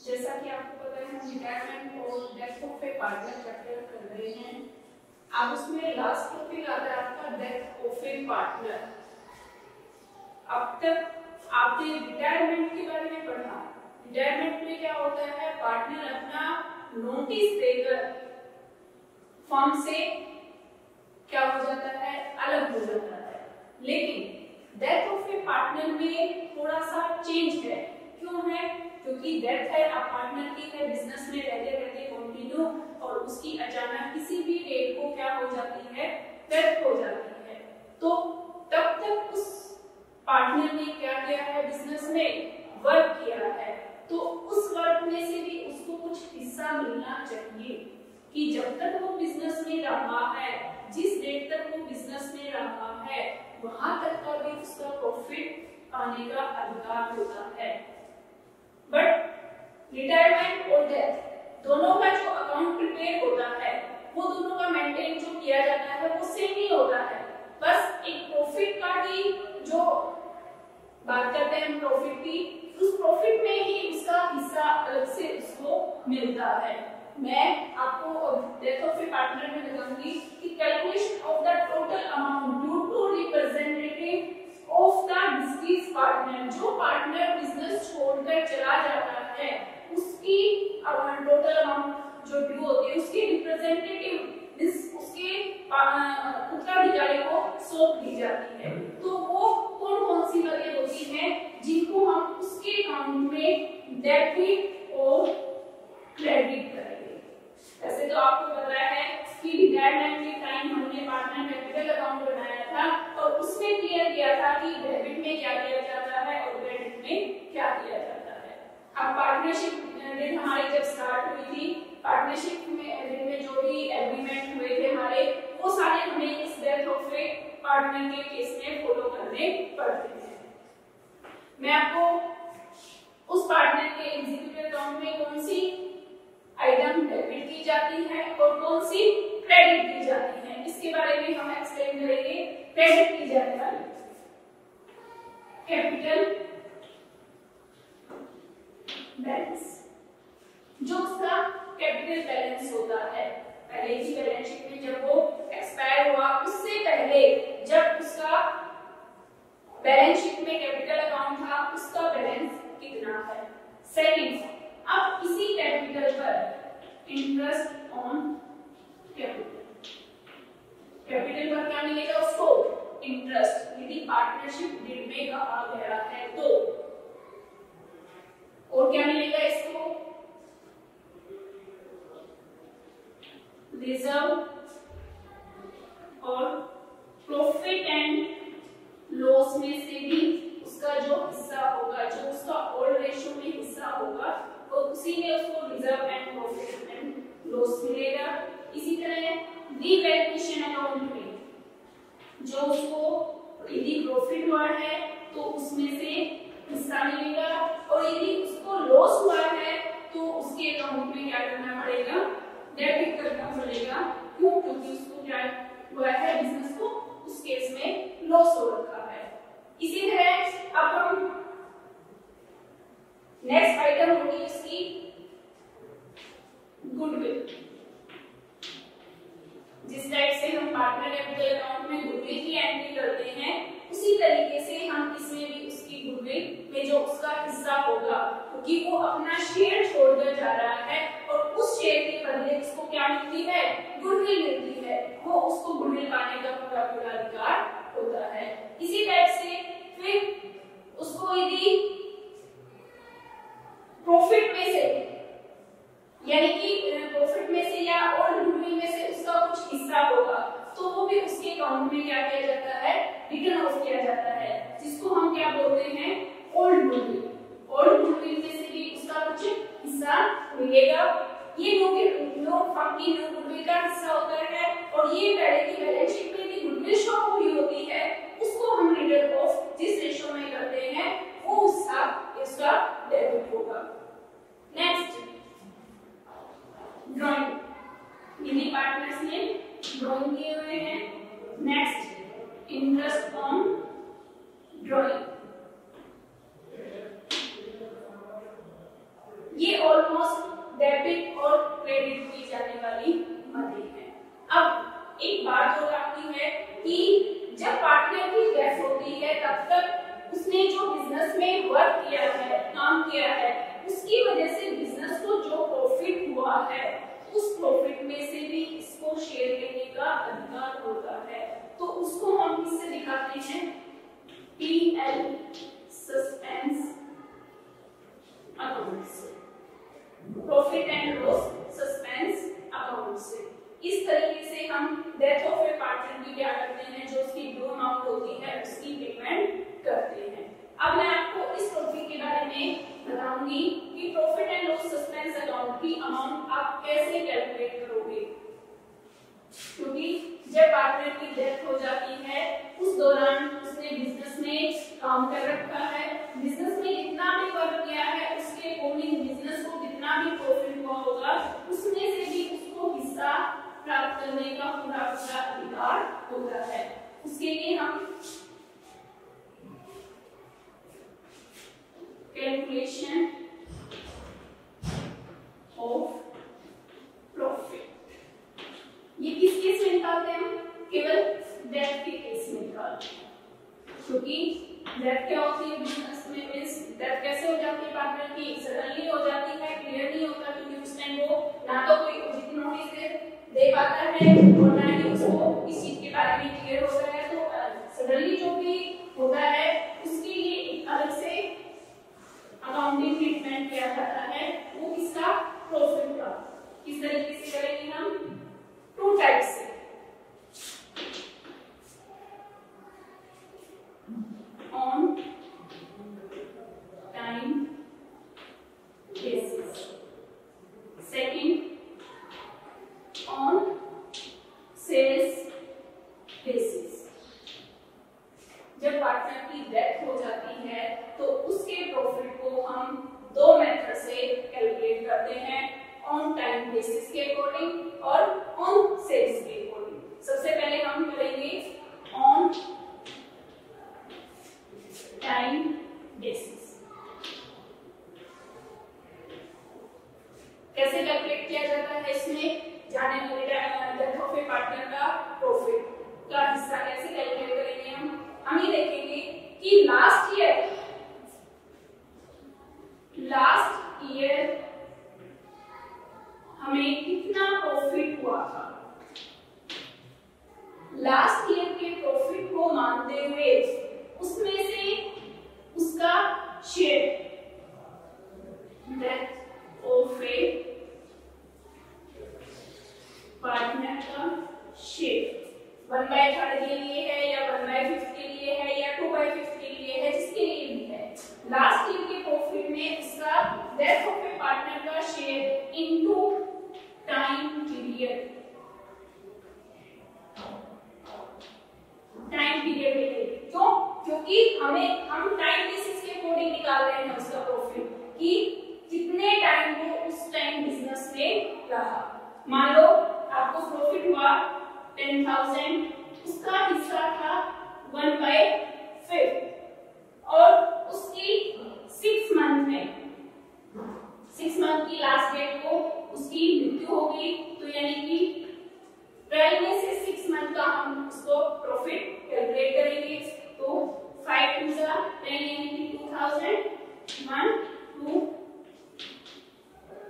जैसा कि आपको पता है हम रिटायरमेंट और death of A partner chapter कर रहे हैं। अब उसमें लास्ट टॉपिक आता है आपका डेथ ऑफ ए पार्टनर। अब तक आपने रिटायरमेंट के बारे में पढ़ा। रिटायरमेंट में क्या होता है, पार्टनर अपना नोटिस देकर फर्म से क्या हो जाता है, अलग हो जाता है। लेकिन डेथ ऑफ ए पार्टनर में थोड़ा सा चेंज है। क्यों है? क्योंकि डेथ है, आप पार्टनर की है, बिजनेस में रहते रहते कंटिन्यू, और उसकी अचानक किसी भी डेट को क्या हो जाती है, डेथ हो जाती है। तो तब तक उस पार्टनर ने क्या किया है, बिजनेस में वर्क किया है, तो उस वर्क में से भी उसको कुछ हिस्सा मिलना चाहिए कि जब तक वो बिजनेस में रहा है, जिस डेट तक वो बिजनेस में रहा है, वहां तक का भी उसका प्रॉफिट पाने का अधिकार होता है। बट रिटायरमेंट और डेथ दोनों का जो अकाउंट प्रिपेयर होता है, वो दोनों का मेंटेन जो किया जाता है वो सेम ही होता है। बस एक प्रॉफिट का ही जो बात करते हैं हम प्रॉफिट की, उस प्रॉफिट में ही उसका हिस्सा अलग से उसको मिलता है। मैं आपको डेथ ऑफ ए पार्टनर में बताऊंगी कि calculation of the total amount due to representative of the disease partner. जो पार्टनर बिजनेस छोड़कर चला जाता है, उसकी टोटल अमाउंट जो ड्यू होती है, उसकी रिप्रेजेंटेटिव उसके उत्तराधिकारी को सौंप दी जाती है। तो वो कौन कौन सी बातें होती हैं जिनको हम उसके अकाउंट में डेबिट और क्रेडिट करेंगे। वैसे तो आपको पता है कि रिटायरमेंट के टाइम हमने पार्टनर कैपिटल अकाउंट बनाया था, और उसमें क्लियर किया था कि डेबिट में क्या किया जाता है और क्रेडिट में क्या किया जाता है। अब पार्टनरशिप दिन हमारी जब स्टार्ट हुई थी, पार्टनरशिप में जो भी एग्रीमेंट हुए थे हमारे, वो सारे हमें इस डेथ ऑफ ए पार्टनर के केस में फॉलो करने पड़ते हैं। मैं आपको उस पार्टनर के एग्जीक्यूटिव अकाउंट में कौन सी आइटम डेबिट की जाती है और कौन सी क्रेडिट की जाती है, इसके बारे में हम एक्सप्लेन करेंगे। क्रेडिट की जाने वाली कैपिटल बैलेंस, जो उसका कैपिटल बैलेंस होता है, पहले की बैलेंस शीट में जब वो एक्सपायर हुआ उससे पहले जब उसका बैलेंस शीट में कैपिटल अकाउंट था, उसका बैलेंस कितना है। सेकंड, अब इसी कैपिटल पर इंटरेस्ट ऑन कैपिटल, कैपिटल पर क्या मिलेगा उसको, इंटरेस्ट। यदि पार्टनरशिप डीड में कहा गया है तो, और क्या मिलेगा इसको, रिजर्व और प्रॉफिट एंड लॉस में से भी उसका जो हिस्सा होगा, जो उसका ओल्ड रेशियो में हिस्सा होगा, तो उसी में उसको reserve and profit and loss मिलेगा। इसी तरह रीवैल्यूएशन अकाउंट में जो उसको यदि प्रॉफिट हुआ है तो उसमें से हिस्सा मिलेगा, और यदि उसको लॉस हुआ है तो उसके अकाउंट में क्या करना पड़ेगा, डेबिट करना पड़ेगा। क्यों? क्योंकि उसको क्या हुआ है, बिजनेस को उस केस में लॉस हो रखा है। इसी तरह अब हम नेक्स्ट आइटम होगी इसकी गुडविल। जिस टाइप से हम पार्टनर कैपिटल अकाउंट में गुडविल की एंट्री करते हैं, उसी तरीके से हम इसमें भी उसकी गुडविल में जो उसका हिस्सा होगा, क्योंकि वो अपना शेयर छोड़कर जा रहा है और उस शेयर के बदले उसको क्या मिलती है, गुडविल मिलती है, वो उसको गुडविल पाने का पूरा अधिकार होता है। इसी टाइप से फिर उसको यदि प्रॉफिट में से, यानी कि प्रॉफिट में से या ओल्ड गुडविल में से उसका कुछ हिस्सा होगा, तो वो भी उसके अकाउंट में क्या किया जाता है, रिटर्न ऑफ किया जाता है, जिसको हम क्या बोलते हैं, ओल्ड गुडविल। ओल्ड गुडविल में से भी उसका कुछ हिस्सा मिलेगा। ये नो गुडविल का हिस्सा होता है, और ये पहले की बैलेंस शीट में भी गुडविल शो हुई होती है, उसको हम रिटर्न ऑफ जिस रेशियो में करते हैं वो उसका डेबिट होगा। नेक्स्ट, ड्राइंग, यदि पार्टनर्स ने ड्राइंग किए हुए हैं। नेक्स्ट, इंटरेस्ट ऑन ड्राइंग, ये ऑल दिखाते हैं PL सस्पेंस अकाउंट से, profit and loss suspense account से। इस तरीके से हम डेथ ऑफ ए पार्टनर की क्या करते हैं, जो उसकी ड्यू अमाउंट होती है उसकी पेमेंट करते हैं। अब मैं आपको इस टॉपिक के बारे में बताऊंगी कि profit and loss suspense account की अमाउंट आप कैसे कैलकुलेट करोगे, क्योंकि जब पार्टनर की डेथ हो जाती है उस दौरान उसने बिजनेस में काम कर रखा है, बिजनेस में जितना भी वर्क किया है उसके अकॉर्डिंग बिजनेस को जितना भी प्रॉफिट हुआ होगा उसमें से भी उसको हिस्सा प्राप्त करने का पूरा अधिकार होता है। उसके लिए हम कैलकुलेशन ऑफ प्रॉफिट ये किस केस में निकालते हैं, हम केवल डेथ के केस में निकालते हैं, क्योंकि डेथ क्या होती है बिजनेस में, मींस डेथ कैसे हो जाती है पार्टनर की, सडनली हो जाती है, क्लियर नहीं होता, क्योंकि उस टाइम वो ना तो कोई उचित नोटिस दे पाता है और ना ही उसको इस चीज के बारे में क्लियर होता है। तो सडनली जो भी होता है उसके लिए अलग से अकाउंटिंग ट्रीटमेंट किया जाता है, वो किसका, प्रॉफिट का। किस तरीके से करेंगे हम, टू टाइप से, on time basis, second on sales basis. जब पार्टनर की डेथ हो जाती है तो उसके प्रॉफिट को हम दो मेथड से कैलकुलेट करते हैं, ऑन टाइम बेसिस के अकॉर्डिंग और ऑन सेल्स के अकॉर्डिंग। सबसे पहले हम करेंगे ऑन टाइम बेसिस। कैसे कैलकुलेट किया जाता है, इसमें जाने वाले डेथ ऑफ ए पार्टनर का प्रॉफिट का हिस्सा कैसे कैलकुलेट करेंगे हम ये देखेंगे कि लास्ट ईयर हमें कितना प्रॉफिट हुआ था। लास्ट ईयर के प्रॉफिट को मानते हुए उसमें से उसका share, death of A partner का शेयर 1/3 के लिए है या 1/5 के लिए है या 2/5 के लिए है, जिसके लिए भी है, लास्ट ईयर के प्रॉफिट में उसका डेथ ऑफ ए पार्टनर का शेयर इनटू टाइम पीरियड, मिलेगी। क्यों? क्योंकि हम टाइम बेसिस के अकॉर्डिंग निकाल रहे हैं उसका प्रॉफिट कि कितने टाइम वो उस टाइम बिजनेस में रहा। मान लो आपको प्रॉफिट हुआ 10,000, उसका हिस्सा था 1/5 और उसकी 6 मंथ की लास्ट डेट को उसकी मृत्यु हो गई, तो यानी कि 12 में से 6 मंथ का हम उसको प्रॉफिट कैलकुलेट करेंगे। तो 5 2 10 यानी कि 2000 1 2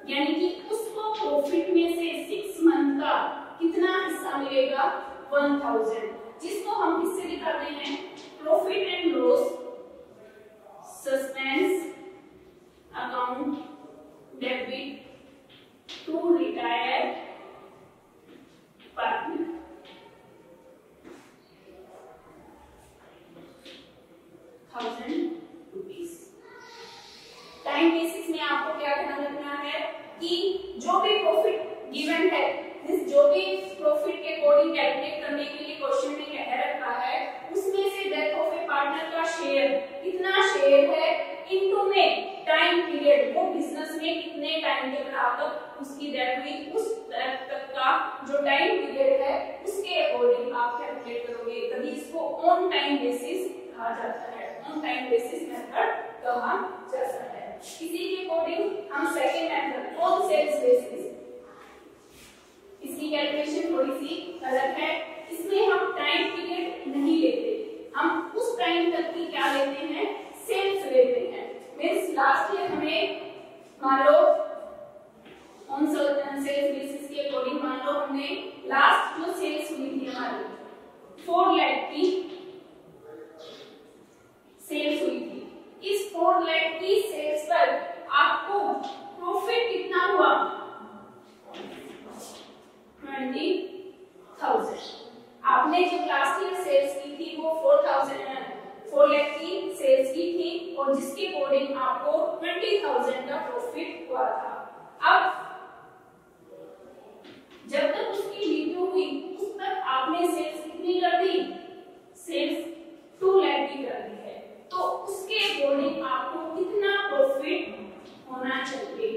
यानी कि उसको प्रॉफिट में से 6 मंथ का कितना हिस्सा मिलेगा, 1000, जिसको हम किससे दिखाते हैं, profit and loss suspense account debit to retired partner. ₹1000। Time basis में आपको क्या ध्यान रखना है कि जो भी प्रॉफिट गिवन है, जो भी प्रॉफिट के अकॉर्डिंग कैलकुलेट करने के लिए क्वेश्चन में कह रखा है, उसमें से डेथ ऑफ ए पार्टनर का शेयर कितना शेयर है इनटू में टाइम पीरियड, वो बिजनेस में कितने टाइम के बाद उसकी डेथ हुई, उस डेथ तक का जो टाइम पीरियड है उसके अकॉर्डिंग आप कैलकुलेट करोगे, तभी इसको ऑन टाइम बेसिस कहा जाता है, ऑन टाइम बेसिस मेथड कहा जाता है। इसी के अकॉर्डिंग हम second method on sales basis, इसकी कैलकुलेशन थोड़ी सी अलग है। इसमें हम टाइम पीरियड नहीं लेते, हम उस टाइम तक की क्या लेते हैं, सेल्स लेते हैं। मींस लास्ट ईयर हमें मान लो ऑन सेल्स बेसिस के अकॉर्डिंग मान लो हमने लास्ट जो सेल्स हुई थी हमारी 4 लाख की, और जिसके अकॉर्डिंग आपको 20,000 का प्रॉफिट हुआ था। अब जब तक उसकी मृत्यु हुई उस तक आपने सेल्स कितनी कर दी, सेल्स 2 लाख की कर दी है, तो उसके अकॉर्डिंग आपको कितना प्रॉफिट होना चाहिए,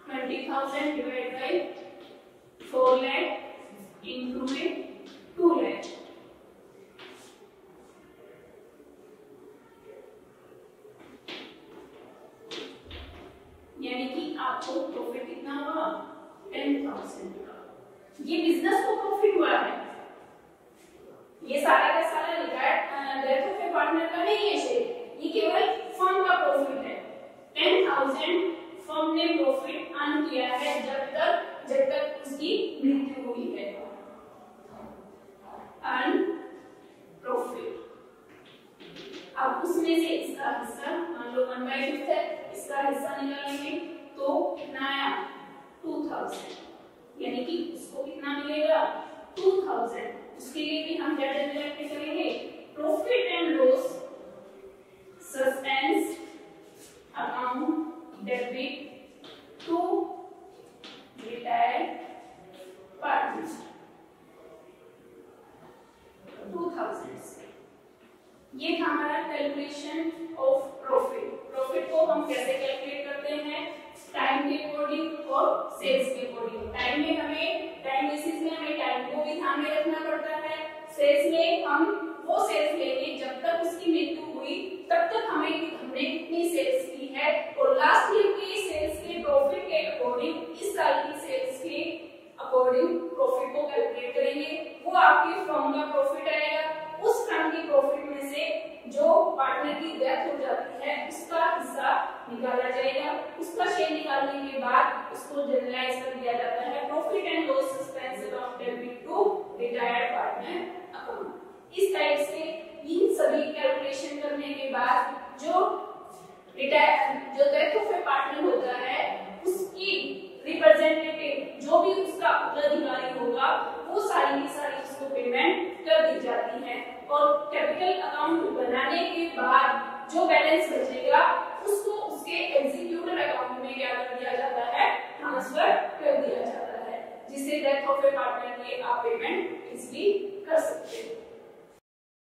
20,000 डिवाइड बाय 4 लाख इंटू में 2 लाख, यानी कि आपको प्रॉफिट कितना हुआ, 10,000 का। ये बिजनेस को प्रॉफिट हुआ है, ये सारा का सारा डेथ ऑफ ए पार्टनर का नहीं है शेयर, ये केवल फर्म का प्रॉफिट है। 10,000 फर्म ने प्रॉफिट अर्न किया है जब तक उसकी मृत्यु हुई है, अर्न प्रॉफिट। अब उसमें से इसका हिस्सा मान लो 1/5 है, इसका हिस्सा निकालेंगे तो कितना आया, 2,000, यानी कि उसको कितना मिलेगा, 2,000। उसके लिए भी हम क्या जनरेट करेंगे, profit and loss suspense account debit to retired partner 2,000। ये था हमारा कैलकुलेशन ऑफ प्रॉफिट। प्रॉफिट को हम कैसे कैलकुलेट करते हैं, टाइम के अकॉर्डिंग और सेल्स के अकॉर्डिंग। टाइम में हमें टाइम बेसिस में हमें टाइम को भी ध्यान में रखना पड़ता है, सेल्स में हम वो सेल्स लेंगे जब तक उसकी मृत्यु हुई तब तक हमने कितनी सेल्स की है, और लास्ट ईयर की सेल्स के प्रॉफिट के अकॉर्डिंग इस साल की सेल्स के अकॉर्डिंग प्रॉफिट को कैलकुलेट करेंगे। वो आपके फर्म का प्रॉफिट आएगा, उस फर्म की प्रॉफिट में से जो पार्टनर की डेथ हो जाती है उसका हिस्सा निकाला जाएगा। उसका शेयर निकालने के बाद उसको जनरलाइज कर दिया जाता है profit and loss suspense account debit to retired partner account. इस टाइप से इन सभी कैलकुलेशन करने के बाद जो डेथ ऑफ ए पार्टनर होता है उसकी रिप्रेजेंटेटिव जो भी उसका उत्तराधिकारी होगा वो सारी की सारी उसको पेमेंट कर दी जाती है, और कैपिटल अकाउंट बनाने के बाद जो बैलेंस बचेगा उसको उसके एग्जीक्यूटिव अकाउंट में क्या कर दिया जाता है, ट्रांसफर कर दिया जाता है, जिससे डेथ ऑफ ए पार्टनर की आप पेमेंट इजीली